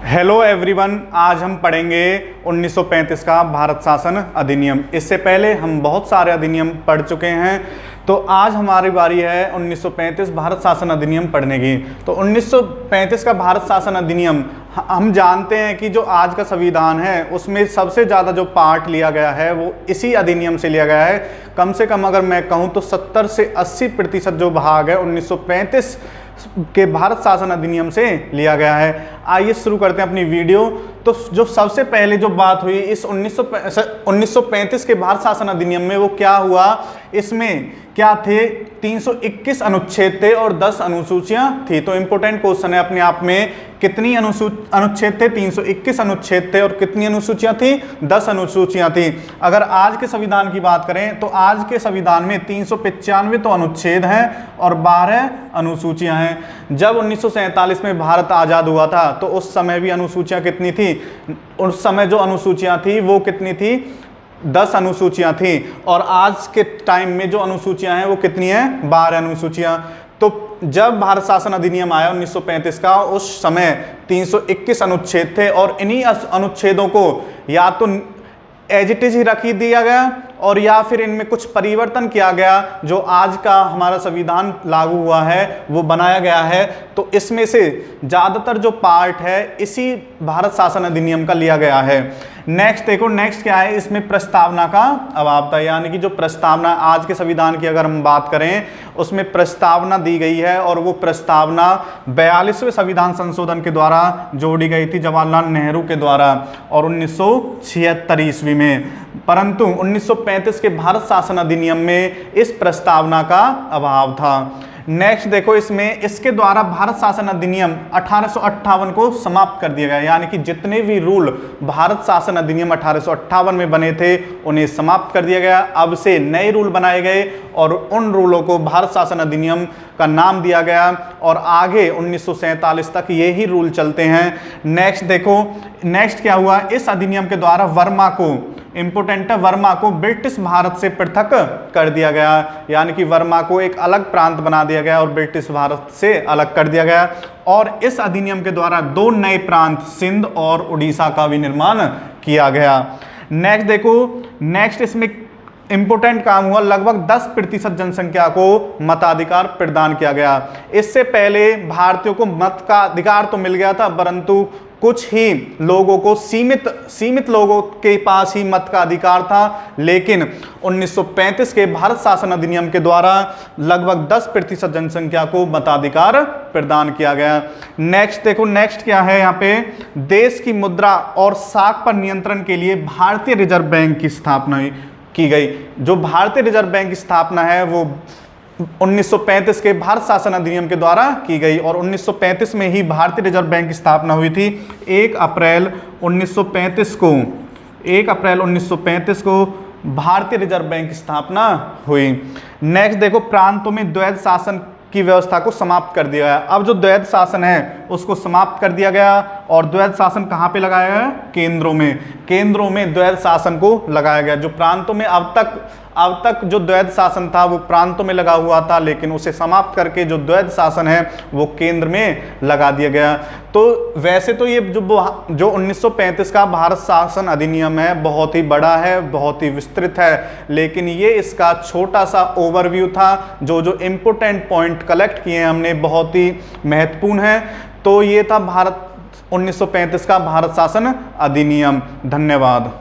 Hello everyone, आज हम पढ़ेंगे 1935 का भारत शासन अधिनियम। इससे पहले हम बहुत सारे अधिनियम पढ़ चुके हैं, तो आज हमारी बारी है 1935 भारत शासन अधिनियम पढ़ने की। तो 1935 का भारत शासन अधिनियम, हम जानते हैं कि जो आज का संविधान है उसमें सबसे ज़्यादा जो पार्ट लिया गया है वो इसी अधिनियम से लिया गया है। कम से कम अगर मैं कहूँ तो 70 से 80% जो भाग है 1935 के भारत शासन अधिनियम से लिया गया है। आइए शुरू करते हैं अपनी वीडियो। तो जो सबसे पहले जो बात हुई इस 1935 के भारत शासन अधिनियम में, वो क्या हुआ, इसमें क्या थे, 321 अनुच्छेद थे और 10 अनुसूचियां थी। तो इंपॉर्टेंट क्वेश्चन है अपने आप में, कितनी अनुच्छेद थे, 321 अनुच्छेद थे और कितनी अनुसूचियां थी, 10 अनुसूचियां थी। अगर आज के संविधान की बात करें तो आज के संविधान में 395 तो अनुच्छेद हैं और 12 अनुसूचियां हैं। जब 1947 में भारत आज़ाद हुआ था तो उस समय भी अनुसूचियां कितनी थी, उस समय जो अनुसूचियां थी वो कितनी थी, 10 अनुसूचियां थी। और आज के टाइम में जो अनुसूचियां हैं वो कितनी हैं, 12 अनुसूचियां। तो जब भारत शासन अधिनियम आया 1935 का, उस समय 321 अनुच्छेद थे और इन्हीं अनुच्छेदों को या तो एज इट इज ही रख दिया गया और या फिर इनमें कुछ परिवर्तन किया गया। जो आज का हमारा संविधान लागू हुआ है वो बनाया गया है। तो इसमें से ज़्यादातर जो पार्ट है इसी भारत शासन अधिनियम का लिया गया है। नेक्स्ट देखो, नेक्स्ट क्या है, इसमें प्रस्तावना का अभाव था। यानी कि जो प्रस्तावना आज के संविधान की अगर हम बात करें उसमें प्रस्तावना दी गई है और वो प्रस्तावना 42वें संविधान संशोधन के द्वारा जोड़ी गई थी, जवाहरलाल नेहरू के द्वारा, और 1976 ईस्वी में। परंतु 1935 के भारत शासन अधिनियम में इस प्रस्तावना का अभाव था। नेक्स्ट देखो, इसमें इसके द्वारा भारत शासन अधिनियम 1858 को समाप्त कर दिया गया। यानी कि जितने भी रूल भारत शासन अधिनियम 1858 में बने थे उन्हें समाप्त कर दिया गया। अब से नए रूल बनाए गए और उन रूलों को भारत शासन अधिनियम का नाम दिया गया और आगे 1947 तक यही रूल चलते हैं। नेक्स्ट देखो, नेक्स्ट क्या हुआ, इस अधिनियम के द्वारा वर्मा को, इंपोर्टेंट है, वर्मा को ब्रिटिश भारत से पृथक कर दिया गया। यानी कि वर्मा को एक अलग प्रांत बना दिया गया और ब्रिटिश भारत से अलग कर दिया गया। और इस अधिनियम के द्वारा 2 नए प्रांत, सिंध और उड़ीसा का भी निर्माण किया गया। नेक्स्ट देखो, नेक्स्ट इसमें इंपोर्टेंट काम हुआ, लगभग 10% जनसंख्या को मताधिकार प्रदान किया गया। इससे पहले भारतीयों को मत का अधिकार तो मिल गया था, परंतु कुछ ही लोगों को, सीमित लोगों के पास ही मत का अधिकार था। लेकिन 1935 के भारत शासन अधिनियम के द्वारा लगभग 10% जनसंख्या को मताधिकार प्रदान किया गया। नेक्स्ट देखो, नेक्स्ट क्या है, यहाँ पे देश की मुद्रा और साख पर नियंत्रण के लिए भारतीय रिजर्व बैंक की स्थापना की गई। जो भारतीय रिजर्व बैंक की स्थापना है वो 1935 के भारत शासन अधिनियम के द्वारा की गई और 1935 में ही भारतीय रिजर्व बैंक की स्थापना हुई थी। 1 अप्रैल 1935 को भारतीय रिजर्व बैंक की स्थापना हुई। नेक्स्ट देखो, प्रांतों में द्वैध शासन की व्यवस्था को समाप्त कर दिया गया। अब जो द्वैध शासन है उसको समाप्त कर दिया गया और द्वैध शासन कहाँ पे लगाया गया, केंद्रों में। केंद्रों में द्वैध शासन को लगाया गया। जो प्रांतों में अब तक जो द्वैध शासन था वो प्रांतों में लगा हुआ था, लेकिन उसे समाप्त करके जो द्वैध शासन है वो केंद्र में लगा दिया गया। तो वैसे तो ये जो 1935 का भारत शासन अधिनियम है बहुत ही बड़ा है, बहुत ही विस्तृत है, लेकिन ये इसका छोटा सा ओवरव्यू था। जो इम्पोर्टेंट पॉइंट कलेक्ट किए हैं हमने बहुत ही महत्वपूर्ण है। तो ये था 1935 का भारत शासन अधिनियम। धन्यवाद।